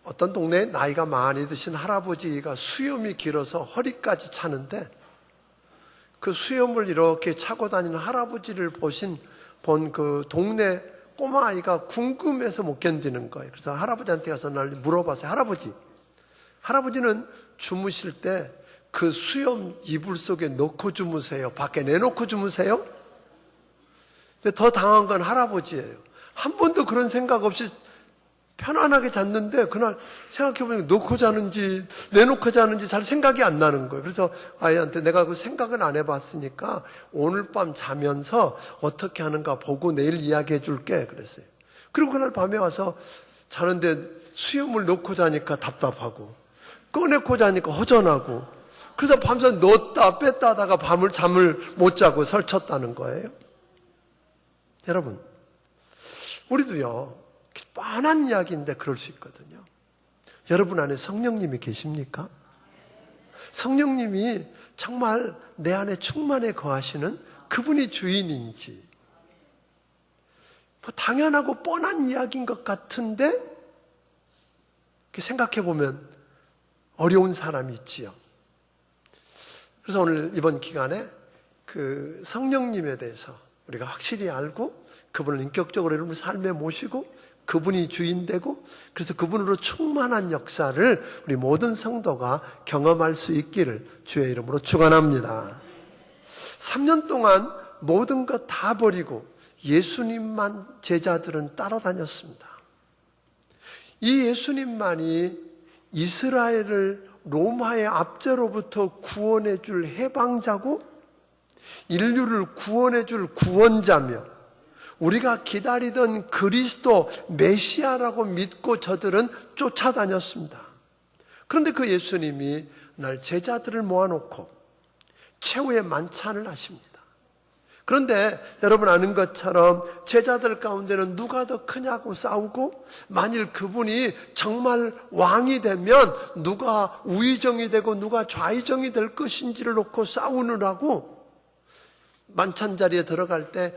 어떤 동네에 나이가 많이 드신 할아버지가 수염이 길어서 허리까지 차는데 그 수염을 이렇게 차고 다니는 할아버지를 본 그 동네 꼬마아이가 궁금해서 못 견디는 거예요. 그래서 할아버지한테 가서 날 물어봤어요. 할아버지는 주무실 때 그 수염 이불 속에 넣고 주무세요? 밖에 내놓고 주무세요? 근데 더 당한 건 할아버지예요. 한 번도 그런 생각 없이 편안하게 잤는데 그날 생각해보니까 놓고 자는지 내놓고 자는지 잘 생각이 안 나는 거예요. 그래서 아이한테 내가 그 생각은 안 해봤으니까 오늘 밤 자면서 어떻게 하는가 보고 내일 이야기해 줄게 그랬어요. 그리고 그날 밤에 와서 자는데 수염을 놓고 자니까 답답하고 꺼내고 자니까 허전하고 그래서 밤새 넣었다 뺐다 하다가 잠을 못 자고 설쳤다는 거예요. 여러분, 우리도요 뻔한 이야기인데 그럴 수 있거든요. 여러분 안에 성령님이 계십니까? 성령님이 정말 내 안에 충만해 거하시는 그분이 주인인지 뭐 당연하고 뻔한 이야기인 것 같은데 생각해 보면 어려운 사람이 있지요. 그래서 오늘 이번 기간에 그 성령님에 대해서 우리가 확실히 알고 그분을 인격적으로 여러분 삶에 모시고 그분이 주인 되고 그래서 그분으로 충만한 역사를 우리 모든 성도가 경험할 수 있기를 주의 이름으로 축원합니다. 3년 동안 모든 것 다 버리고 예수님만 제자들은 따라다녔습니다. 이 예수님만이 이스라엘을 로마의 압제로부터 구원해 줄 해방자고 인류를 구원해 줄 구원자며 우리가 기다리던 그리스도 메시아라고 믿고 저들은 쫓아다녔습니다. 그런데 그 예수님이 날 제자들을 모아놓고 최후의 만찬을 하십니다. 그런데 여러분 아는 것처럼 제자들 가운데는 누가 더 크냐고 싸우고 만일 그분이 정말 왕이 되면 누가 우의정이 되고 누가 좌의정이 될 것인지를 놓고 싸우느라고 만찬 자리에 들어갈 때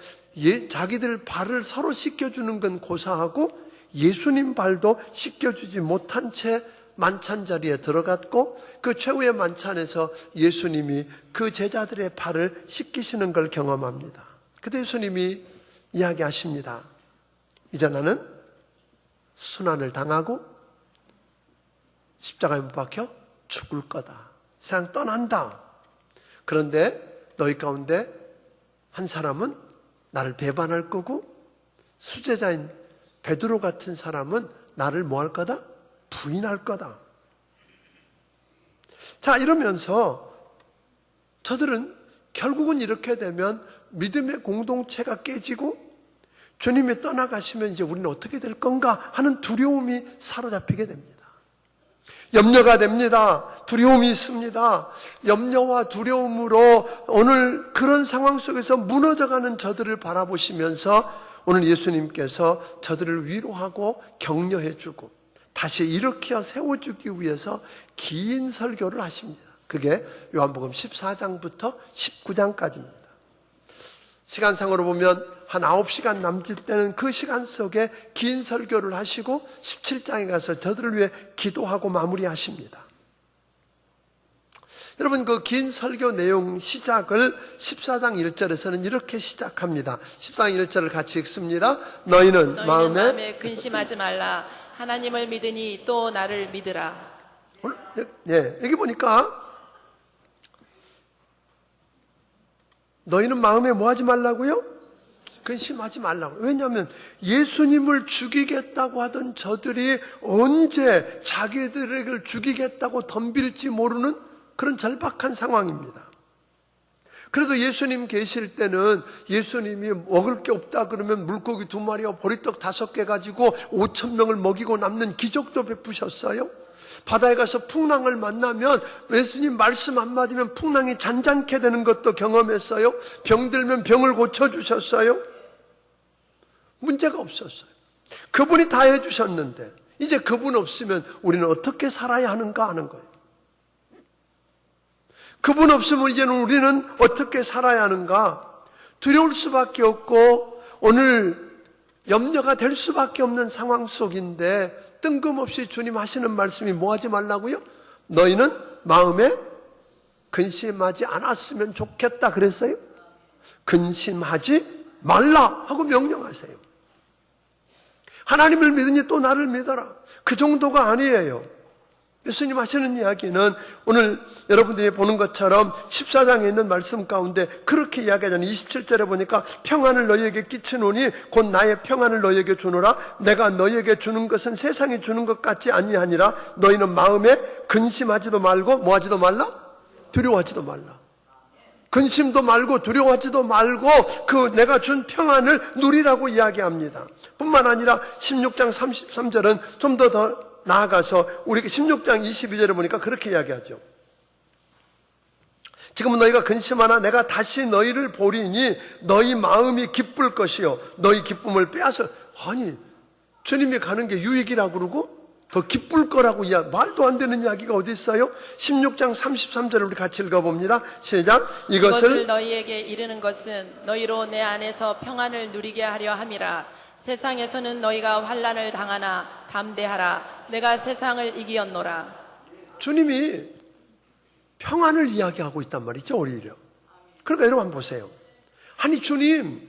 자기들 발을 서로 씻겨주는 건 고사하고 예수님 발도 씻겨주지 못한 채 만찬 자리에 들어갔고 그 최후의 만찬에서 예수님이 그 제자들의 발을 씻기시는 걸 경험합니다. 그때 예수님이 이야기하십니다. 이제 나는 순환을 당하고 십자가에 못 박혀 죽을 거다. 세상 떠난다. 그런데 너희 가운데 한 사람은 나를 배반할 거고 수제자인 베드로 같은 사람은 나를 뭐 할 거다? 부인할 거다. 자, 이러면서 저들은 결국은 이렇게 되면 믿음의 공동체가 깨지고 주님이 떠나가시면 이제 우리는 어떻게 될 건가 하는 두려움이 사로잡히게 됩니다. 염려가 됩니다. 두려움이 있습니다. 염려와 두려움으로 오늘 그런 상황 속에서 무너져가는 저들을 바라보시면서 오늘 예수님께서 저들을 위로하고 격려해주고 다시 일으켜 세워주기 위해서 긴 설교를 하십니다. 그게 요한복음 14장부터 19장까지입니다. 시간상으로 보면 한 9시간 남짓 되는 그 시간 속에 긴 설교를 하시고 17장에 가서 저들을 위해 기도하고 마무리하십니다. 여러분 그 긴 설교 내용 시작을 14장 1절에서는 이렇게 시작합니다. 14장 1절을 같이 읽습니다. 너희는 마음에 근심하지 말라. 하나님을 믿으니 또 나를 믿으라. 여기 보니까 너희는 마음에 뭐 하지 말라고요? 근심하지 말라고. 왜냐하면 예수님을 죽이겠다고 하던 저들이 언제 자기들을 죽이겠다고 덤빌지 모르는 그런 절박한 상황입니다. 그래도 예수님 계실 때는 예수님이 먹을 게 없다 그러면 물고기 2마리와 보리떡 5개 가지고 5,000명을 먹이고 남는 기적도 베푸셨어요. 바다에 가서 풍랑을 만나면 예수님 말씀 한마디면 풍랑이 잔잔케 되는 것도 경험했어요. 병들면 병을 고쳐주셨어요. 문제가 없었어요. 그분이 다 해주셨는데 이제 그분 없으면 우리는 어떻게 살아야 하는가 하는 거예요. 그분 없으면 이제는 우리는 어떻게 살아야 하는가? 두려울 수밖에 없고 오늘 염려가 될 수밖에 없는 상황 속인데 뜬금없이 주님 하시는 말씀이 뭐 하지 말라고요? 너희는 마음에 근심하지 않았으면 좋겠다 그랬어요? 근심하지 말라 하고 명령하세요. 하나님을 믿으니 또 나를 믿어라. 그 정도가 아니에요. 예수님 하시는 이야기는 오늘 여러분들이 보는 것처럼 14장에 있는 말씀 가운데 그렇게 이야기하잖아요. 27절에 보니까 평안을 너희에게 끼치노니 곧 나의 평안을 너희에게 주노라. 내가 너희에게 주는 것은 세상이 주는 것 같지 아니하니라. 너희는 마음에 근심하지도 말고 뭐 하지도 말라? 두려워하지도 말라. 근심도 말고 두려워하지도 말고 그 내가 준 평안을 누리라고 이야기합니다. 뿐만 아니라 16장 33절은 좀 더 나아가서 우리 16장 22절에 보니까 그렇게 이야기하죠. 지금은 너희가 근심하나 내가 다시 너희를 보리니 너희 마음이 기쁠 것이요 너희 기쁨을 빼앗아. 아니 주님이 가는 게 유익이라고 그러고 더 기쁠 거라고 말도 안 되는 이야기가 어디 있어요? 16장 33절을 우리 같이 읽어봅니다. 시작. 이것을 너희에게 이르는 것은 너희로 내 안에서 평안을 누리게 하려 함이라. 세상에서는 너희가 환난을 당하나 담대하라. 내가 세상을 이기었노라. 주님이 평안을 이야기하고 있단 말이죠, 오히려. 그러니까 여러분 한번 보세요. 아니 주님,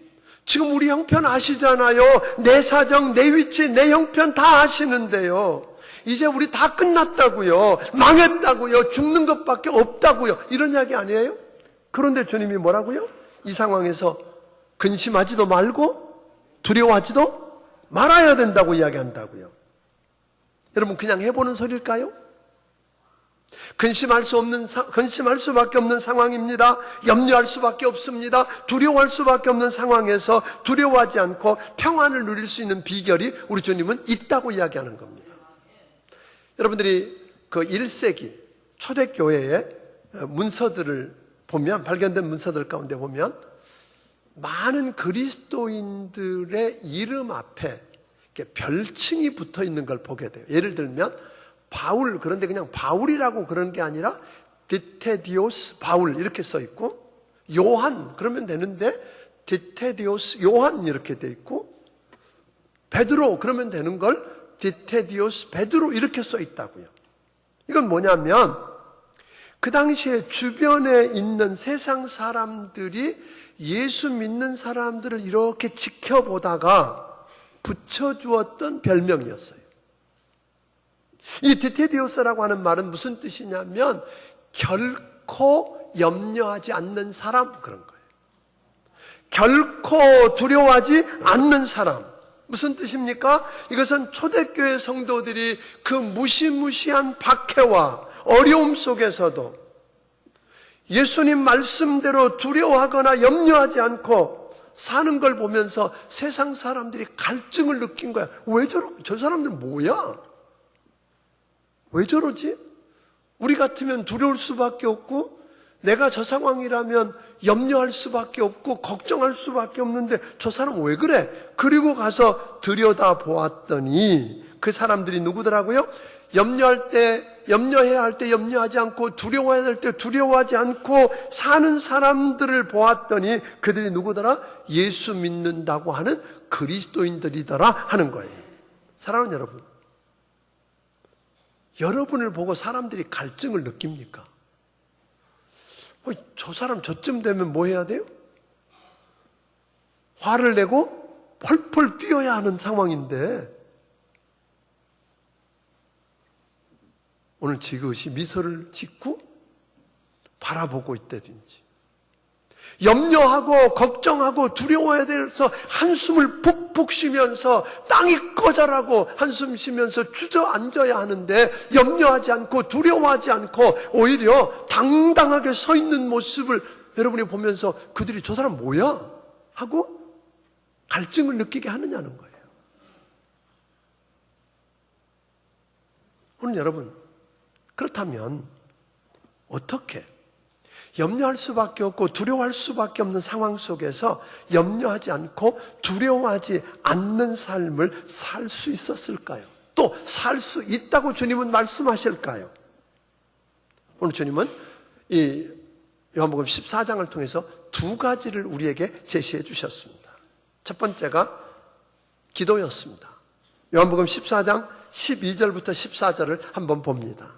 지금 우리 형편 아시잖아요. 내 사정, 내 위치, 내 형편 다 아시는데요. 이제 우리 다 끝났다고요. 망했다고요. 죽는 것밖에 없다고요. 이런 이야기 아니에요? 그런데 주님이 뭐라고요? 이 상황에서 근심하지도 말고 두려워하지도 말아야 된다고 이야기한다고요. 여러분 그냥 해보는 소리일까요? 근심할 수밖에 없는 상황입니다. 염려할 수밖에 없습니다. 두려워할 수밖에 없는 상황에서 두려워하지 않고 평안을 누릴 수 있는 비결이 우리 주님은 있다고 이야기하는 겁니다. 여러분들이 그 1세기 초대교회의 문서들을 보면, 발견된 문서들 가운데 보면 많은 그리스도인들의 이름 앞에 이렇게 별칭이 붙어 있는 걸 보게 돼요. 예를 들면 바울, 그런데 그냥 바울이라고 그런 게 아니라 디테디오스 바울 이렇게 써 있고, 요한 그러면 되는데 디테디오스 요한 이렇게 돼 있고, 베드로 그러면 되는 걸 디테디오스 베드로 이렇게 써 있다고요. 이건 뭐냐면 그 당시에 주변에 있는 세상 사람들이 예수 믿는 사람들을 이렇게 지켜보다가 붙여주었던 별명이었어요. 이 디테디오스라고 하는 말은 무슨 뜻이냐면 결코 염려하지 않는 사람, 그런 거예요. 결코 두려워하지 않는 사람. 무슨 뜻입니까? 이것은 초대교회 성도들이 그 무시무시한 박해와 어려움 속에서도 예수님 말씀대로 두려워하거나 염려하지 않고 사는 걸 보면서 세상 사람들이 갈증을 느낀 거야. 왜 저 사람들 뭐야? 왜 저러지? 우리 같으면 두려울 수밖에 없고, 내가 저 상황이라면 염려할 수밖에 없고 걱정할 수밖에 없는데 저 사람 왜 그래? 그리고 가서 들여다 보았더니 그 사람들이 누구더라고요? 염려해야 할 때 염려하지 않고 두려워해야 할 때 두려워하지 않고 사는 사람들을 보았더니 그들이 누구더라? 예수 믿는다고 하는 그리스도인들이더라 하는 거예요. 사랑하는 여러분, 여러분을 보고 사람들이 갈증을 느낍니까? 저 사람 저쯤 되면 뭐 해야 돼요? 화를 내고 펄펄 뛰어야 하는 상황인데 오늘 지그시 미소를 짓고 바라보고 있다든지, 염려하고 걱정하고 두려워해야 돼서 한숨을 푹푹 쉬면서 땅이 꺼져라고 한숨 쉬면서 주저앉아야 하는데 염려하지 않고 두려워하지 않고 오히려 당당하게 서 있는 모습을 여러분이 보면서 그들이 저 사람 뭐야? 하고 갈증을 느끼게 하느냐는 거예요. 오늘 여러분, 그렇다면 어떻게 염려할 수밖에 없고 두려워할 수밖에 없는 상황 속에서 염려하지 않고 두려워하지 않는 삶을 살 수 있었을까요? 또 살 수 있다고 주님은 말씀하실까요? 오늘 주님은 이 요한복음 14장을 통해서 두 가지를 우리에게 제시해 주셨습니다. 첫 번째가 기도였습니다. 요한복음 14장 12절부터 14절을 한번 봅니다.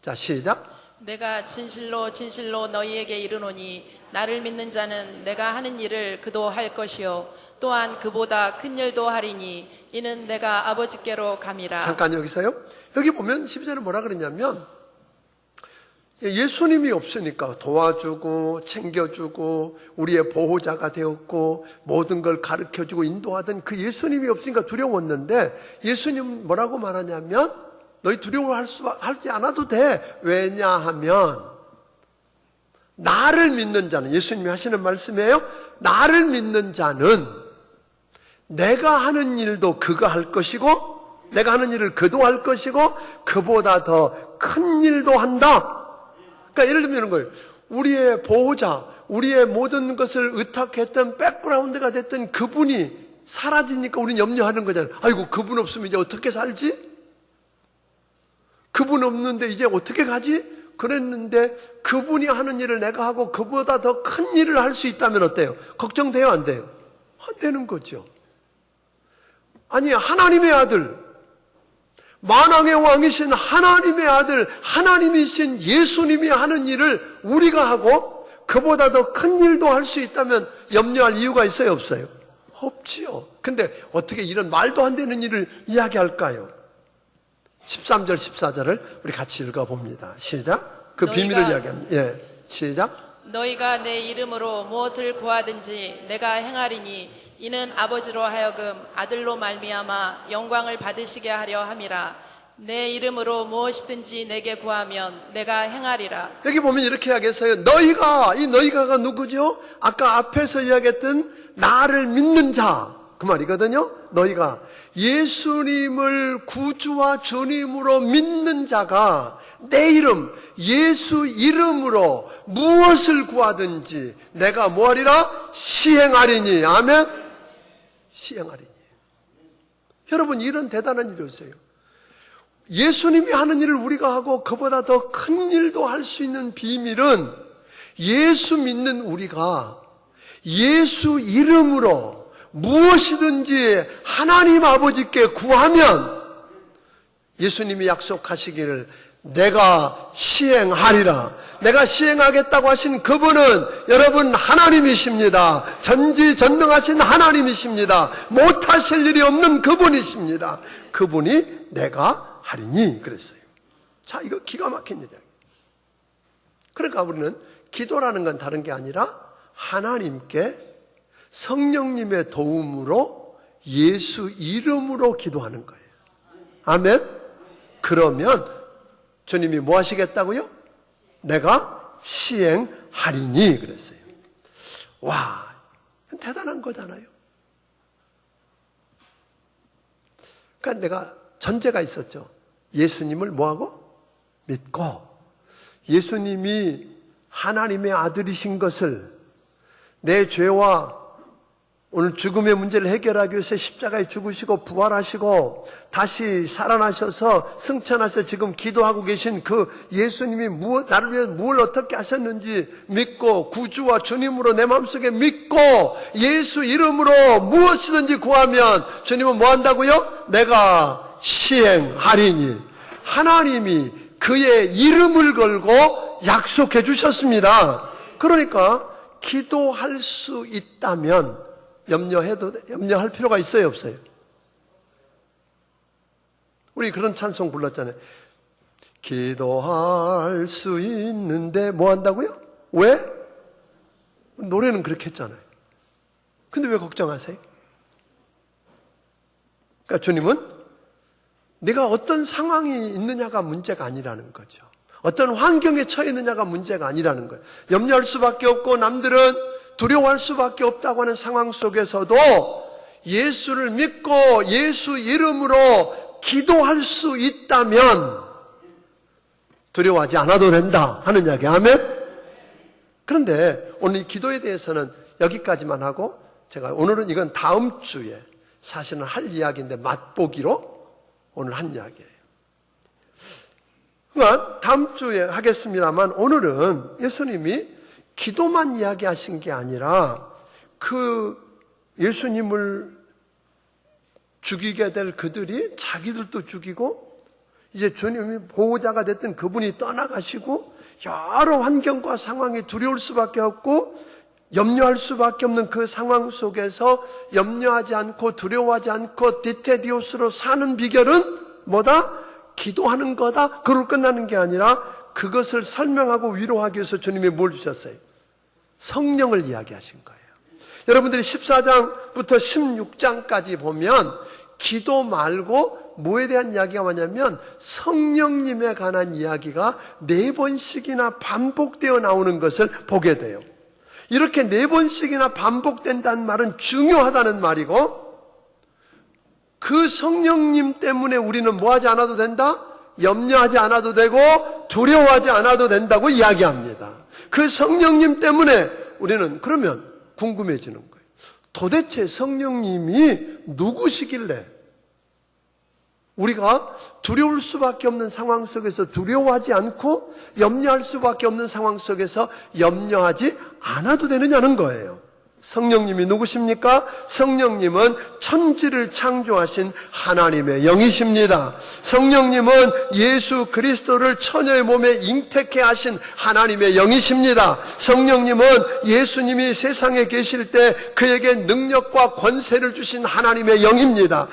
자, 시작. 내가 진실로 진실로 너희에게 이르노니 나를 믿는 자는 내가 하는 일을 그도 할 것이요 또한 그보다 큰 일도 하리니 이는 내가 아버지께로 감이라. 잠깐 여기서요. 여기 보면 12절에 뭐라 그러냐면 예수님이 없으니까 도와주고 챙겨주고 우리의 보호자가 되었고 모든 걸 가르쳐주고 인도하던 그 예수님이 없으니까 두려웠는데 예수님 뭐라고 말하냐면 너희 두려워하지 않아도 돼. 왜냐하면 나를 믿는 자는, 예수님이 하시는 말씀이에요. 나를 믿는 자는 내가 하는 일도 그가 할 것이고 내가 하는 일을 그도 할 것이고 그보다 더 큰 일도 한다. 그러니까 예를 들면 이런 거예요. 우리의 보호자, 우리의 모든 것을 의탁했던 백그라운드가 됐던 그분이 사라지니까 우리는 염려하는 거잖아요. 아이고, 그분 없으면 이제 어떻게 살지? 그분 없는데 이제 어떻게 가지? 그랬는데 그분이 하는 일을 내가 하고 그보다 더 큰 일을 할 수 있다면 어때요? 걱정돼요, 안 돼요? 안 되는 거죠. 아니, 하나님의 아들, 만왕의 왕이신 하나님의 아들, 하나님이신 예수님이 하는 일을 우리가 하고 그보다 더 큰 일도 할 수 있다면 염려할 이유가 있어요, 없어요? 없지요. 근데 어떻게 이런 말도 안 되는 일을 이야기할까요? 13절, 14절을 우리 같이 읽어봅니다. 시작. 그 비밀을 이야기합니다. 예, 시작. 너희가 내 이름으로 무엇을 구하든지 내가 행하리니 이는 아버지로 하여금 아들로 말미암아 영광을 받으시게 하려 함이라. 내 이름으로 무엇이든지 내게 구하면 내가 행하리라. 여기 보면 이렇게 이야기했어요. 너희가, 이 너희가가 누구죠? 아까 앞에서 이야기했던 나를 믿는 자, 그 말이거든요. 너희가 예수님을 구주와 주님으로 믿는 자가 내 이름, 예수 이름으로 무엇을 구하든지 내가 뭐하리라? 시행하리니. 아멘? 시행하리니. 여러분, 이런 대단한 일이었어요. 예수님이 하는 일을 우리가 하고 그보다 더 큰 일도 할 수 있는 비밀은 예수 믿는 우리가 예수 이름으로 무엇이든지 하나님 아버지께 구하면 예수님이 약속하시기를 내가 시행하리라. 내가 시행하겠다고 하신 그분은 여러분 하나님이십니다. 전지전능하신 하나님이십니다. 못하실 일이 없는 그분이십니다. 그분이 내가 하리니 그랬어요. 자, 이거 기가 막힌 일이에요. 그러니까 우리는 기도라는 건 다른 게 아니라 하나님께 성령님의 도움으로 예수 이름으로 기도하는 거예요. 아멘? 그러면 주님이 뭐 하시겠다고요? 내가 시행하리니 그랬어요. 와, 대단한 거잖아요. 그러니까 내가 전제가 있었죠. 예수님을 뭐하고? 믿고 예수님이 하나님의 아들이신 것을 내 죄와 오늘 죽음의 문제를 해결하기 위해서 십자가에 죽으시고 부활하시고 다시 살아나셔서 승천하셔서 지금 기도하고 계신 그 예수님이 나를 위해 무엇을 어떻게 하셨는지 믿고 구주와 주님으로 내 마음속에 믿고 예수 이름으로 무엇이든지 구하면 주님은 뭐 한다고요? 내가 시행하리니. 하나님이 그의 이름을 걸고 약속해 주셨습니다. 그러니까 기도할 수 있다면 염려할 필요가 있어요, 없어요? 우리 그런 찬송 불렀잖아요. 기도할 수 있는데 뭐 한다고요? 왜? 노래는 그렇게 했잖아요. 근데 왜 걱정하세요? 그러니까 주님은 네가 어떤 상황이 있느냐가 문제가 아니라는 거죠. 어떤 환경에 처해 있느냐가 문제가 아니라는 거예요. 염려할 수밖에 없고 남들은 두려워할 수밖에 없다고 하는 상황 속에서도 예수를 믿고 예수 이름으로 기도할 수 있다면 두려워하지 않아도 된다 하는 이야기. 아멘? 그런데 오늘 이 기도에 대해서는 여기까지만 하고 제가 오늘은 이건 다음 주에 사실은 할 이야기인데 맛보기로 오늘 한 이야기예요. 그러니까 다음 주에 하겠습니다만 오늘은 예수님이 기도만 이야기하신 게 아니라 그 예수님을 죽이게 될 그들이 자기들도 죽이고, 이제 주님이 보호자가 됐던 그분이 떠나가시고, 여러 환경과 상황이 두려울 수밖에 없고 염려할 수밖에 없는 그 상황 속에서 염려하지 않고 두려워하지 않고 디테디오스로 사는 비결은 뭐다? 기도하는 거다. 그걸 끝나는 게 아니라 그것을 설명하고 위로하기 위해서 주님이 뭘 주셨어요? 성령을 이야기하신 거예요. 여러분들이 14장부터 16장까지 보면 기도 말고 뭐에 대한 이야기가 뭐냐면 성령님에 관한 이야기가 4번씩이나 반복되어 나오는 것을 보게 돼요. 이렇게 4번씩이나 반복된다는 말은 중요하다는 말이고, 그 성령님 때문에 우리는 뭐하지 않아도 된다? 염려하지 않아도 되고 두려워하지 않아도 된다고 이야기합니다. 그 성령님 때문에 우리는 그러면 궁금해지는 거예요. 도대체 성령님이 누구시길래 우리가 두려울 수밖에 없는 상황 속에서 두려워하지 않고 염려할 수밖에 없는 상황 속에서 염려하지 않아도 되느냐는 거예요. 성령님이 누구십니까? 성령님은 천지를 창조하신 하나님의 영이십니다. 성령님은 예수 그리스도를 처녀의 몸에 잉태케 하신 하나님의 영이십니다. 성령님은 예수님이 세상에 계실 때 그에게 능력과 권세를 주신 하나님의 영입니다.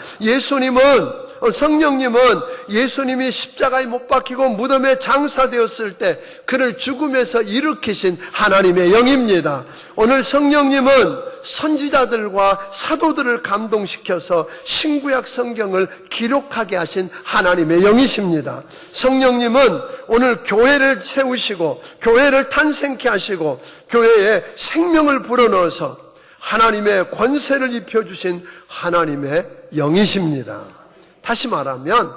성령님은 예수님이 십자가에 못 박히고 무덤에 장사되었을 때 그를 죽음에서 일으키신 하나님의 영입니다. 오늘 성령님은 선지자들과 사도들을 감동시켜서 신구약 성경을 기록하게 하신 하나님의 영이십니다. 성령님은 오늘 교회를 세우시고 교회를 탄생케 하시고 교회에 생명을 불어넣어서 하나님의 권세를 입혀주신 하나님의 영이십니다. 다시 말하면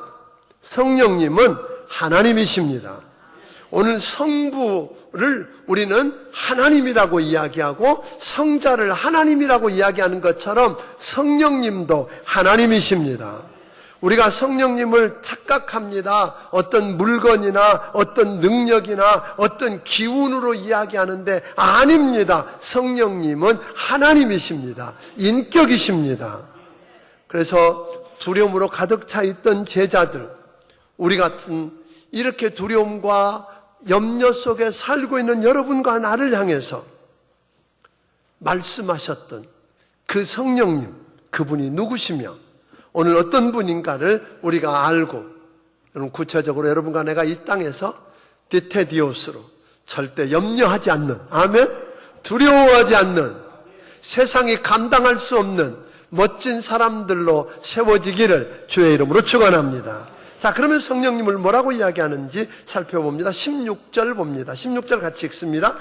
성령님은 하나님이십니다. 오늘 성부를 우리는 하나님이라고 이야기하고 성자를 하나님이라고 이야기하는 것처럼 성령님도 하나님이십니다. 우리가 성령님을 착각합니다. 어떤 물건이나 어떤 능력이나 어떤 기운으로 이야기하는데 아닙니다. 성령님은 하나님이십니다. 인격이십니다. 그래서 두려움으로 가득 차 있던 제자들, 우리 같은 이렇게 두려움과 염려 속에 살고 있는 여러분과 나를 향해서 말씀하셨던 그 성령님, 그분이 누구시며 오늘 어떤 분인가를 우리가 알고, 구체적으로 여러분과 내가 이 땅에서 디테디오스로 절대 염려하지 않는, 아멘, 두려워하지 않는, 세상이 감당할 수 없는 멋진 사람들로 세워지기를 주의 이름으로 축원합니다. 자, 그러면 성령님을 뭐라고 이야기하는지 살펴봅니다. 16절 봅니다. 16절 같이 읽습니다.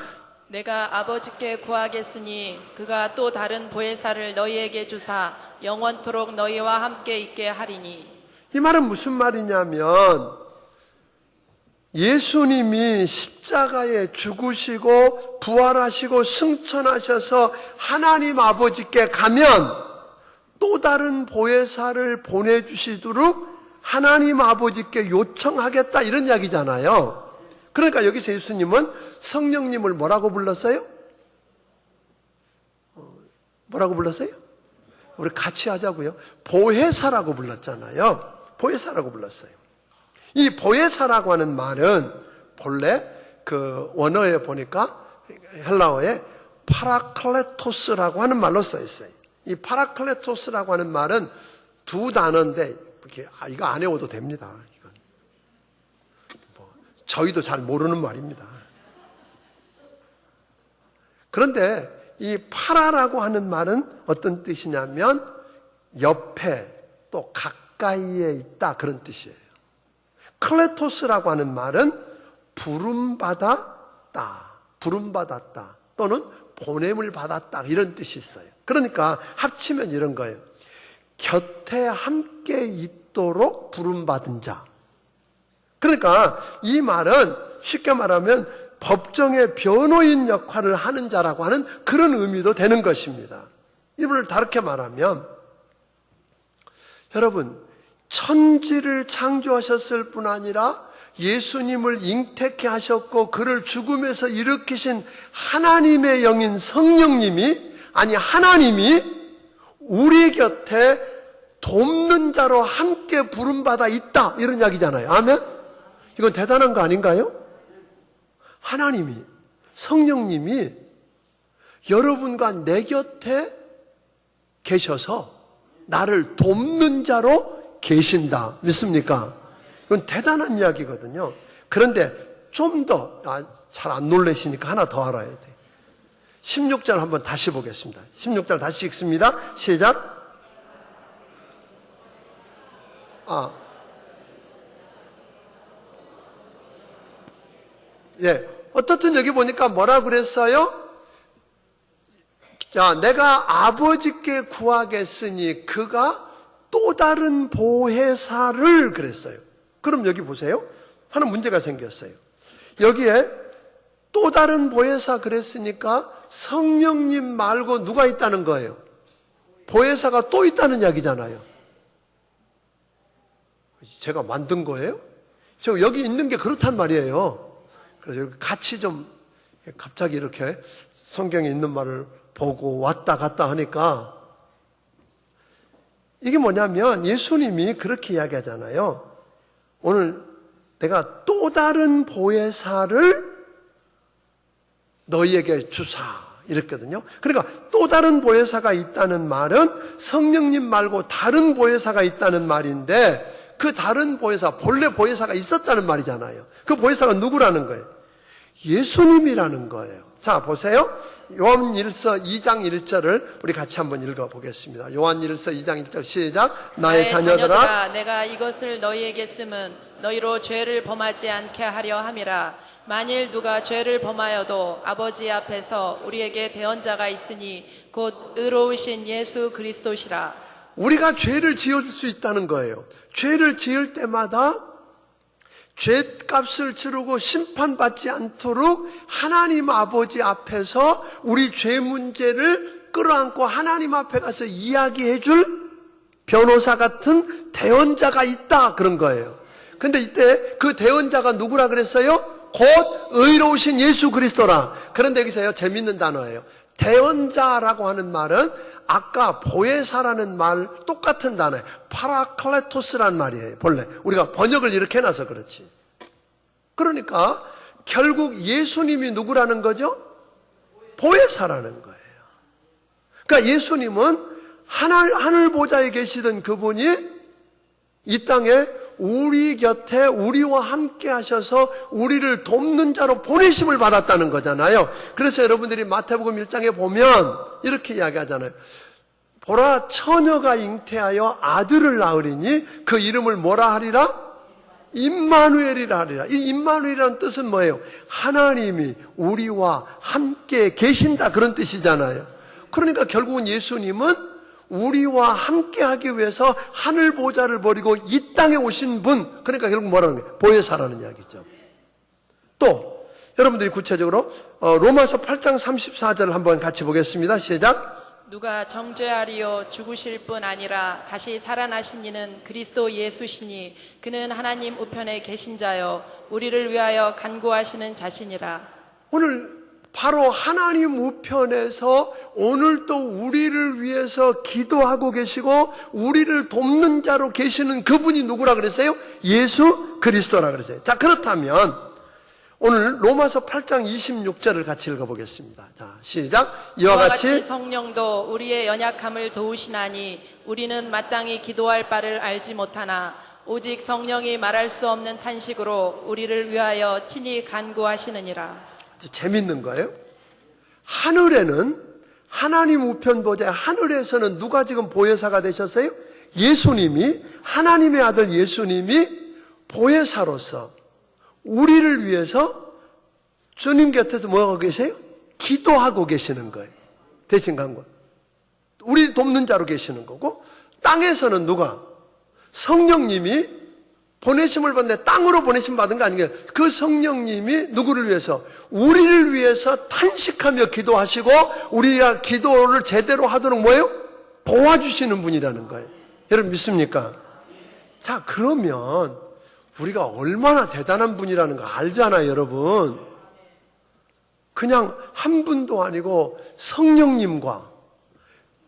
내가 아버지께 구하겠으니 그가 또 다른 보혜사를 너희에게 주사 영원토록 너희와 함께 있게 하리니. 이 말은 무슨 말이냐면 예수님이 십자가에 죽으시고 부활하시고 승천하셔서 하나님 아버지께 가면 또 다른 보혜사를 보내주시도록 하나님 아버지께 요청하겠다, 이런 이야기잖아요. 그러니까 여기서 예수님은 성령님을 뭐라고 불렀어요? 뭐라고 불렀어요? 우리 같이 하자고요. 보혜사라고 불렀잖아요. 보혜사라고 불렀어요. 이 보혜사라고 하는 말은 본래 그 원어에 보니까 헬라어에 파라클레토스라고 하는 말로 써 있어요. 이 파라클레토스라고 하는 말은 두 단어인데 이거 안 외워도 됩니다. 이건 저희도 잘 모르는 말입니다. 그런데 이 파라라고 하는 말은 어떤 뜻이냐면 옆에 또 가까이에 있다, 그런 뜻이에요. 클레토스라고 하는 말은 부름받았다 또는 보냄을 받았다, 이런 뜻이 있어요. 그러니까 합치면 이런 거예요. 곁에 함께 있도록 부름받은 자. 그러니까 이 말은 쉽게 말하면 법정의 변호인 역할을 하는 자라고 하는 그런 의미도 되는 것입니다. 이분을 다르게 말하면, 여러분, 천지를 창조하셨을 뿐 아니라 예수님을 잉태케 하셨고 그를 죽음에서 일으키신 하나님의 영인 성령님이, 아니 하나님이 우리 곁에 돕는 자로 함께 부름받아 있다, 이런 이야기잖아요. 아멘? 이건 대단한 거 아닌가요? 하나님이, 성령님이 여러분과 내 곁에 계셔서 나를 돕는 자로 계신다. 믿습니까? 이건 대단한 이야기거든요. 그런데 좀 더, 잘 안 놀라시니까 하나 더 알아야 돼. 16절 한번 다시 보겠습니다. 16절 다시 읽습니다. 시작. 예. 어떻든 여기 보니까 뭐라 그랬어요? 자, 내가 아버지께 구하겠으니 그가 또 다른 보혜사를 그랬어요. 그럼 여기 보세요. 하나 문제가 생겼어요. 여기에 또 다른 보혜사 그랬으니까 성령님 말고 누가 있다는 거예요? 보혜사가 또 있다는 이야기잖아요. 제가 만든 거예요? 저 여기 있는 게 그렇단 말이에요. 그래서 같이 좀 갑자기 이렇게 성경에 있는 말을 보고 왔다 갔다 하니까 이게 뭐냐면 예수님이 그렇게 이야기하잖아요. 오늘 내가 또 다른 보혜사를 너희에게 주사 이랬거든요. 그러니까 또 다른 보혜사가 있다는 말은 성령님 말고 다른 보혜사가 있다는 말인데 그 다른 보혜사, 본래 보혜사가 있었다는 말이잖아요. 그 보혜사가 누구라는 거예요? 예수님이라는 거예요. 자, 보세요. 요한일서 2장 1절을 우리 같이 한번 읽어보겠습니다. 요한일서 2장 1절 시작. 나의 자녀들아, 내가 이것을 너희에게 쓰면 너희로 죄를 범하지 않게 하려 함이라. 만일 누가 죄를 범하여도 아버지 앞에서 우리에게 대언자가 있으니 곧 의로우신 예수 그리스도시라. 우리가 죄를 지을 수 있다는 거예요. 죄를 지을 때마다 죄값을 치르고 심판받지 않도록 하나님 아버지 앞에서 우리 죄 문제를 끌어안고 하나님 앞에 가서 이야기해 줄 변호사 같은 대언자가 있다, 그런 거예요. 근데 이때 그 대언자가 누구라 그랬어요? 곧 의로우신 예수 그리스도라. 그런데 여기서요, 재밌는 단어예요. 대언자라고 하는 말은 아까 보혜사라는 말 똑같은 단어예요. 파라클레토스란 말이에요. 본래 우리가 번역을 이렇게 해놔서 그렇지. 그러니까 결국 예수님이 누구라는 거죠? 보혜사라는 거예요. 그러니까 예수님은 하늘 보좌에 계시던 그분이 이 땅에 우리 곁에 우리와 함께 하셔서 우리를 돕는 자로 보내심을 받았다는 거잖아요. 그래서 여러분들이 마태복음 1장에 보면 이렇게 이야기하잖아요. 보라, 처녀가 잉태하여 아들을 낳으리니 그 이름을 뭐라 하리라? 임마누엘이라 하리라. 이 임마누엘이라는 뜻은 뭐예요? 하나님이 우리와 함께 계신다, 그런 뜻이잖아요. 그러니까 결국은 예수님은 우리와 함께 하기 위해서 하늘 보좌를 버리고 이 땅에 오신 분, 그러니까 결국 뭐라는 거예요? 보혜사라는 이야기죠. 또 여러분들이 구체적으로 로마서 8장 34절을 한번 같이 보겠습니다. 시작. 누가 정죄하리요 죽으실 뿐 아니라 다시 살아나신 이는 그리스도 예수시니 그는 하나님 우편에 계신 자요 우리를 위하여 간구하시는 자신이라. 오늘 바로 하나님 우편에서 오늘도 우리를 위해서 기도하고 계시고 우리를 돕는 자로 계시는 그분이 누구라 그랬어요? 예수 그리스도라 그랬어요. 자, 그렇다면 오늘 로마서 8장 26절을 같이 읽어보겠습니다. 자, 시작. 이와 같이 성령도 우리의 연약함을 도우시나니 우리는 마땅히 기도할 바를 알지 못하나 오직 성령이 말할 수 없는 탄식으로 우리를 위하여 친히 간구하시느니라. 재밌는 거예요. 하늘에는 하나님 우편 보좌 하늘에서는 누가 지금 보혜사가 되셨어요? 예수님이, 하나님의 아들 예수님이 보혜사로서 우리를 위해서 주님 곁에서 뭐 하고 계세요? 기도하고 계시는 거예요. 대신 간 거. 우리 돕는 자로 계시는 거고, 땅에서는 누가? 성령님이 보내심을 받는데 땅으로 보내심 받은 거 아니에요. 그 성령님이 누구를 위해서? 우리를 위해서 탄식하며 기도하시고 우리가 기도를 제대로 하도록 뭐예요? 도와주시는 분이라는 거예요. 여러분 믿습니까? 자, 그러면 우리가 얼마나 대단한 분이라는 거 알잖아요, 여러분. 그냥 한 분도 아니고 성령님과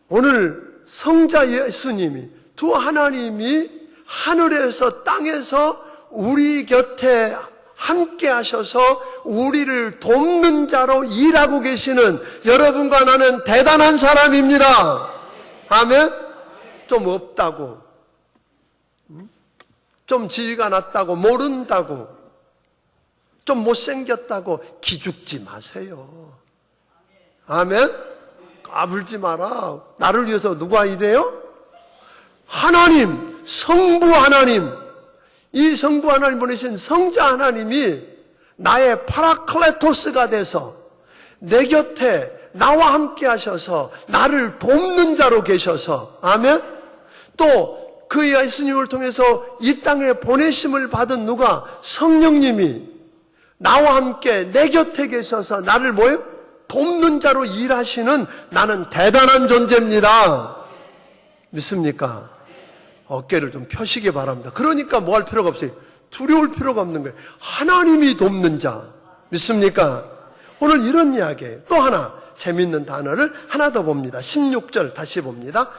오늘 성자 예수님이 두 하나님이 하늘에서 땅에서 우리 곁에 함께 하셔서 우리를 돕는 자로 일하고 계시는 여러분과 나는 대단한 사람입니다. 아멘? 좀 없다고, 좀 지위가 낮다고, 모른다고, 좀 못생겼다고 기죽지 마세요. 아멘? 까불지 마라. 나를 위해서 누가 이래요? 하나님, 성부 하나님, 이 성부 하나님 보내신 성자 하나님이 나의 파라클레토스가 돼서 내 곁에 나와 함께 하셔서 나를 돕는 자로 계셔서, 아멘? 또 그 예수님을 통해서 이 땅에 보내심을 받은 누가? 성령님이 나와 함께 내 곁에 계셔서 나를 뭐예요? 돕는 자로 일하시는 나는 대단한 존재입니다. 믿습니까? 어깨를 좀 펴시기 바랍니다. 그러니까 뭐 할 필요가 없어요. 두려울 필요가 없는 거예요. 하나님이 돕는 자. 믿습니까? 오늘 이런 이야기예요. 또 하나 재밌는 단어를 하나 더 봅니다. 16절 다시 봅니다.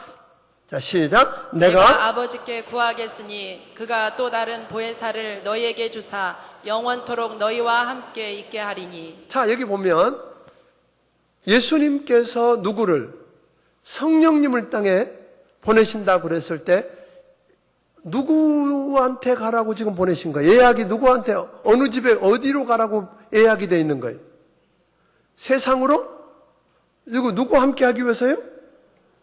자, 시작. 내가 아버지께 구하겠으니 그가 또 다른 보혜사를 너희에게 주사 영원토록 너희와 함께 있게 하리니. 자, 여기 보면 예수님께서 누구를? 성령님을 땅에 보내신다고 그랬을 때 누구한테 가라고 지금 보내신 거예요? 예약이 누구한테, 어느 집에 어디로 가라고 예약이 되어 있는 거예요? 세상으로? 누구 함께 하기 위해서요?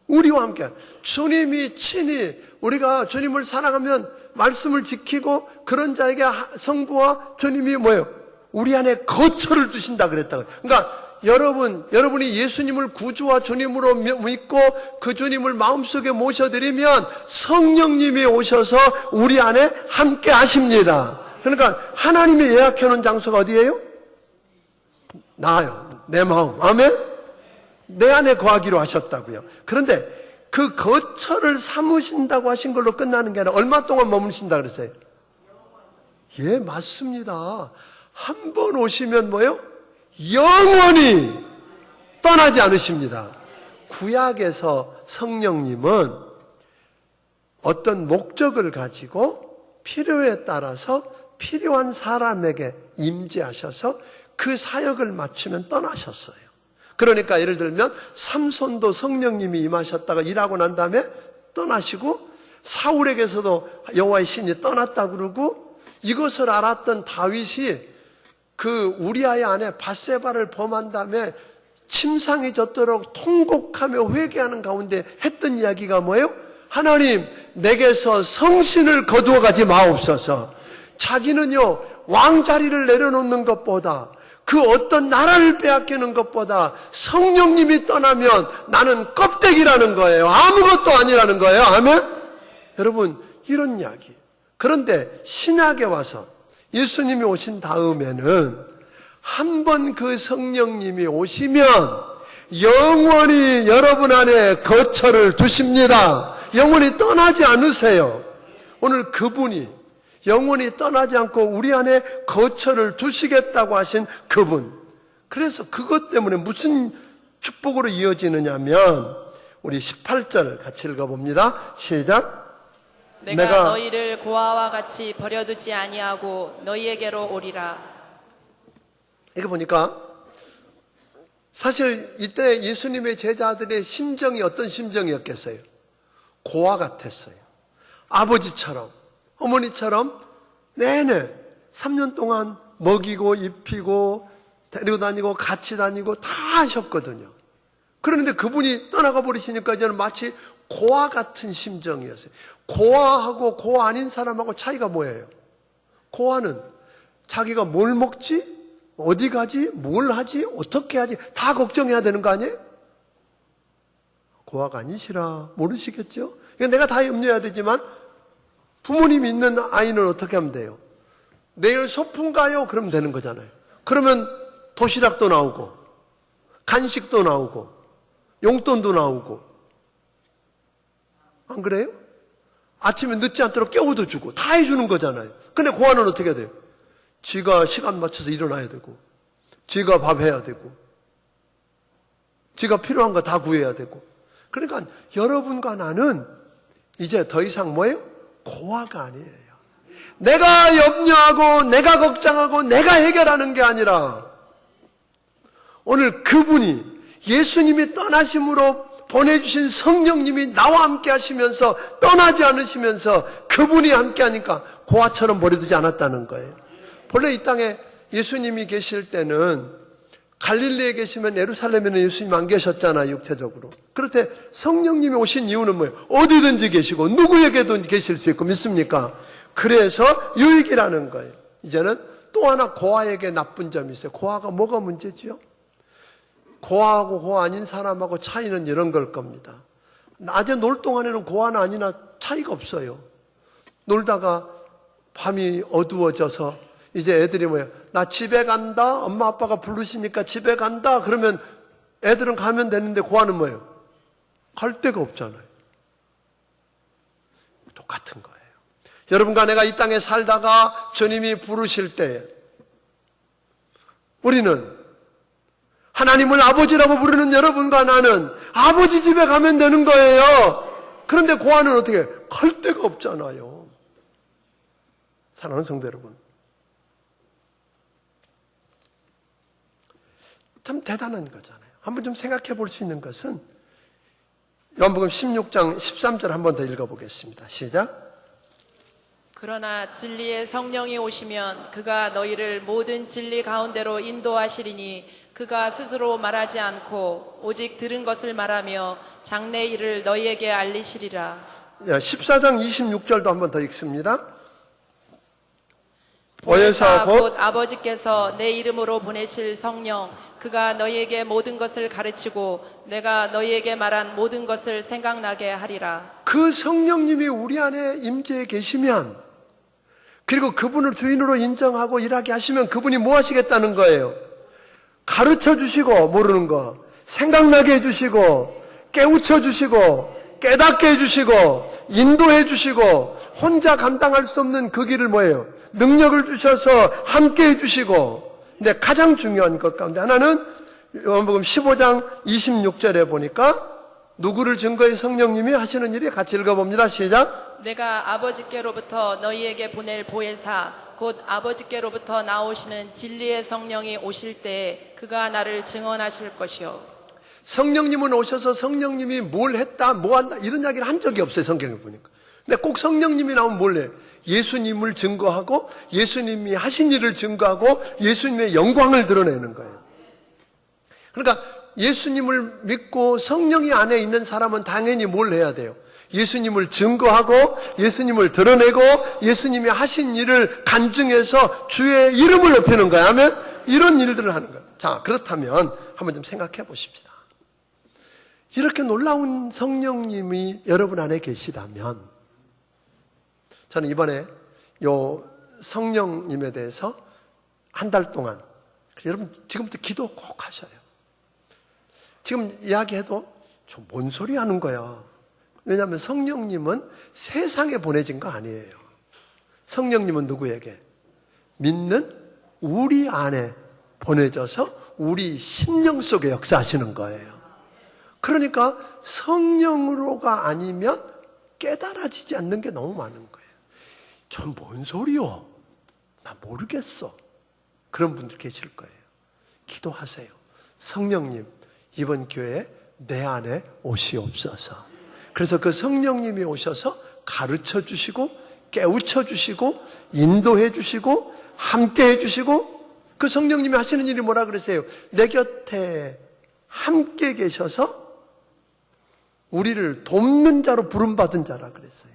우리와 함께. 주님이 친히, 우리가 주님을 사랑하면 말씀을 지키고 그런 자에게 성부와 주님이 뭐예요? 우리 안에 거처를 두신다 그랬다고요. 그러니까 여러분이 예수님을 구주와 주님으로 믿고 그 주님을 마음속에 모셔드리면 성령님이 오셔서 우리 안에 함께 하십니다. 그러니까 하나님이 예약해 놓은 장소가 어디예요? 나요. 내 마음. 아멘? 내 안에 거하기로 하셨다고요. 그런데 그 거처를 삼으신다고 하신 걸로 끝나는 게 아니라 얼마 동안 머무신다 그랬어요? 예, 맞습니다. 한 번 오시면 뭐예요? 영원히 떠나지 않으십니다. 구약에서 성령님은 어떤 목적을 가지고 필요에 따라서 필요한 사람에게 임재하셔서 그 사역을 마치면 떠나셨어요. 그러니까 예를 들면 삼손도 성령님이 임하셨다가 일하고 난 다음에 떠나시고, 사울에게서도 여호와의 신이 떠났다 그러고, 이것을 알았던 다윗이 그 우리아의 아내 밧세바를 범한 다음에 침상이 젖도록 통곡하며 회개하는 가운데 했던 이야기가 뭐예요? 하나님, 내게서 성신을 거두어 가지 마옵소서. 자기는요, 왕자리를 내려놓는 것보다, 그 어떤 나라를 빼앗기는 것보다 성령님이 떠나면 나는 껍데기라는 거예요. 아무것도 아니라는 거예요. 아멘? 여러분, 이런 이야기. 그런데 신약에 와서 예수님이 오신 다음에는 한 번 그 성령님이 오시면 영원히 여러분 안에 거처를 두십니다. 영원히 떠나지 않으세요. 오늘 그분이 영원히 떠나지 않고 우리 안에 거처를 두시겠다고 하신 그분. 그래서 그것 때문에 무슨 축복으로 이어지느냐면 우리 18절 같이 읽어봅니다. 시작. 내가 너희를 고아와 같이 버려두지 아니하고 너희에게로 오리라. 이거 보니까 사실 이때 예수님의 제자들의 심정이 어떤 심정이었겠어요? 고아 같았어요. 아버지처럼, 어머니처럼 내내 3년 동안 먹이고 입히고 데리고 다니고 같이 다니고 다 하셨거든요. 그런데 그분이 떠나가 버리시니까 이제는 마치 고아 같은 심정이었어요. 고아하고 고아 아닌 사람하고 차이가 뭐예요? 고아는 자기가 뭘 먹지? 어디 가지? 뭘 하지? 어떻게 하지? 다 걱정해야 되는 거 아니에요? 고아가 아니시라 모르시겠죠? 내가 다 염려해야 되지만 부모님이 있는 아이는 어떻게 하면 돼요? 내일 소풍 가요? 그러면 되는 거잖아요. 그러면 도시락도 나오고 간식도 나오고 용돈도 나오고, 안 그래요? 아침에 늦지 않도록 깨워도 주고 다 해주는 거잖아요. 근데 고아는 어떻게 해야 돼요? 지가 시간 맞춰서 일어나야 되고, 지가 밥 해야 되고, 지가 필요한 거 다 구해야 되고. 그러니까 여러분과 나는 이제 더 이상 뭐예요? 고아가 아니에요. 내가 염려하고 내가 걱정하고 내가 해결하는 게 아니라 오늘 그분이 예수님이 떠나심으로 보내주신 성령님이 나와 함께 하시면서 떠나지 않으시면서 그분이 함께 하니까 고아처럼 버려두지 않았다는 거예요. 본래 이 땅에 예수님이 계실 때는 갈릴리에 계시면 예루살렘에는 예수님 안 계셨잖아요, 육체적으로. 그렇대 성령님이 오신 이유는 뭐예요? 어디든지 계시고 누구에게도 계실 수 있고 믿습니까? 그래서 유익이라는 거예요. 이제는 또 하나 고아에게 나쁜 점이 있어요. 고아가 뭐가 문제지요? 고아하고 고아 아닌 사람하고 차이는 이런 걸 겁니다. 낮에 놀 동안에는 고아나 아니나 차이가 없어요. 놀다가 밤이 어두워져서 이제 애들이 뭐예요? 나 집에 간다? 엄마 아빠가 부르시니까 집에 간다? 그러면 애들은 가면 되는데 고아는 뭐예요? 갈 데가 없잖아요. 똑같은 거예요. 여러분과 내가 이 땅에 살다가 주님이 부르실 때에 우리는 하나님을 아버지라고 부르는 여러분과 나는 아버지 집에 가면 되는 거예요. 그런데 고아는 어떻게 해요? 갈 데가 없잖아요. 사랑하는 성도 여러분, 참 대단한 거잖아요. 한번 좀 생각해 볼 수 있는 것은 요한복음 16장 13절 한번 더 읽어보겠습니다. 시작. 그러나 진리의 성령이 오시면 그가 너희를 모든 진리 가운데로 인도하시리니 그가 스스로 말하지 않고 오직 들은 것을 말하며 장래 일을 너희에게 알리시리라. 14장 26절도 한번 더 읽습니다. 보혜사 곧 아버지께서 내 이름으로 보내실 성령 그가 너희에게 모든 것을 가르치고 내가 너희에게 말한 모든 것을 생각나게 하리라. 그 성령님이 우리 안에 임재해 계시면, 그리고 그분을 주인으로 인정하고 일하게 하시면 그분이 뭐 하시겠다는 거예요? 가르쳐 주시고, 모르는 거 생각나게 해주시고, 깨우쳐 주시고, 깨닫게 해주시고, 인도해 주시고, 혼자 감당할 수 없는 그 길을 뭐예요? 능력을 주셔서 함께 해주시고. 근데 가장 중요한 것 가운데 하나는 요한복음 15장 26절에 보니까 누구를 증거해 성령님이 하시는 일이 같이 읽어봅니다. 시작. 내가 아버지께로부터 너희에게 보낼 보혜사 곧 아버지께로부터 나오시는 진리의 성령이 오실 때에 그가 나를 증언하실 것이요. 성령님은 오셔서 성령님이 뭘 했다, 뭐 한다 이런 이야기를 한 적이 없어요. 성경에 보니까. 근데 꼭 성령님이 나오면 뭘 해요? 예수님을 증거하고 예수님이 하신 일을 증거하고 예수님의 영광을 드러내는 거예요. 그러니까 예수님을 믿고 성령이 안에 있는 사람은 당연히 뭘 해야 돼요? 예수님을 증거하고 예수님을 드러내고 예수님이 하신 일을 간증해서 주의 이름을 높이는 거야. 하면 이런 일들을 하는 거예요. 자, 그렇다면 한번 좀 생각해 보십시다. 이렇게 놀라운 성령님이 여러분 안에 계시다면 저는 이번에 요 성령님에 대해서 한 달 동안, 여러분 지금부터 기도 꼭 하셔요. 지금 이야기해도 저 뭔 소리 하는 거야. 왜냐하면 성령님은 세상에 보내진 거 아니에요. 성령님은 누구에게? 믿는 우리 안에 보내져서 우리 심령 속에 역사하시는 거예요. 그러니까 성령으로가 아니면 깨달아지지 않는 게 너무 많은 거예요. 전 뭔 소리요? 나 모르겠어. 그런 분들 계실 거예요. 기도하세요. 성령님, 이번 교회에 내 안에 오시옵소서. 그래서 그 성령님이 오셔서 가르쳐 주시고 깨우쳐 주시고 인도해 주시고 함께 해 주시고, 그 성령님이 하시는 일이 뭐라 그러세요? 내 곁에 함께 계셔서 우리를 돕는 자로 부름받은 자라 그랬어요.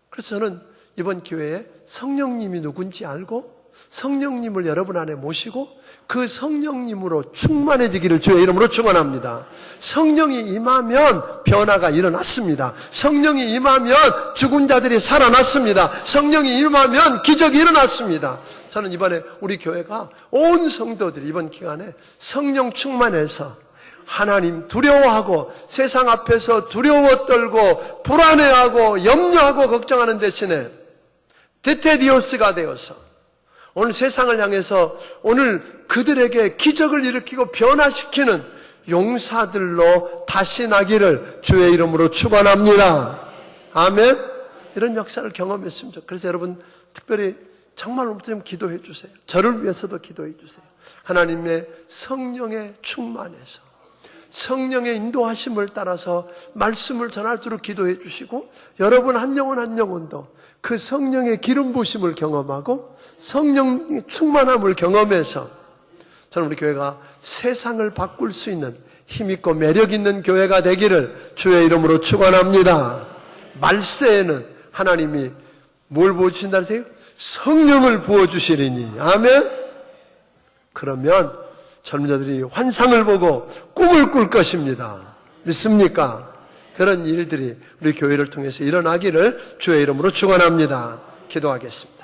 그래서 저는 이번 기회에 성령님이 누군지 알고 성령님을 여러분 안에 모시고 그 성령님으로 충만해지기를 주의 이름으로 축원합니다. 성령이 임하면 변화가 일어났습니다. 성령이 임하면 죽은 자들이 살아났습니다. 성령이 임하면 기적이 일어났습니다. 저는 이번에 우리 교회가 온 성도들이 이번 기간에 성령 충만해서 하나님 두려워하고 세상 앞에서 두려워 떨고 불안해하고 염려하고 걱정하는 대신에 데테디오스가 되어서 오늘 세상을 향해서 오늘 그들에게 기적을 일으키고 변화시키는 용사들로 다시 나기를 주의 이름으로 축원합니다. 아멘. 이런 역사를 경험했으면 좋겠어요. 그래서 여러분 특별히 정말 좀 기도해 주세요. 저를 위해서도 기도해 주세요. 하나님의 성령의 충만해서 성령의 인도하심을 따라서 말씀을 전할수록 기도해 주시고, 여러분 한 영혼 한 영혼도 그 성령의 기름 부으심을 경험하고 성령의 충만함을 경험해서 저는 우리 교회가 세상을 바꿀 수 있는 힘있고 매력있는 교회가 되기를 주의 이름으로 축원합니다. 말세에는 하나님이 뭘 부어주신다 하세요? 성령을 부어주시리니. 아멘. 그러면 젊은이들이 환상을 보고 꿈을 꿀 것입니다. 믿습니까? 그런 일들이 우리 교회를 통해서 일어나기를 주의 이름으로 축원합니다. 기도하겠습니다.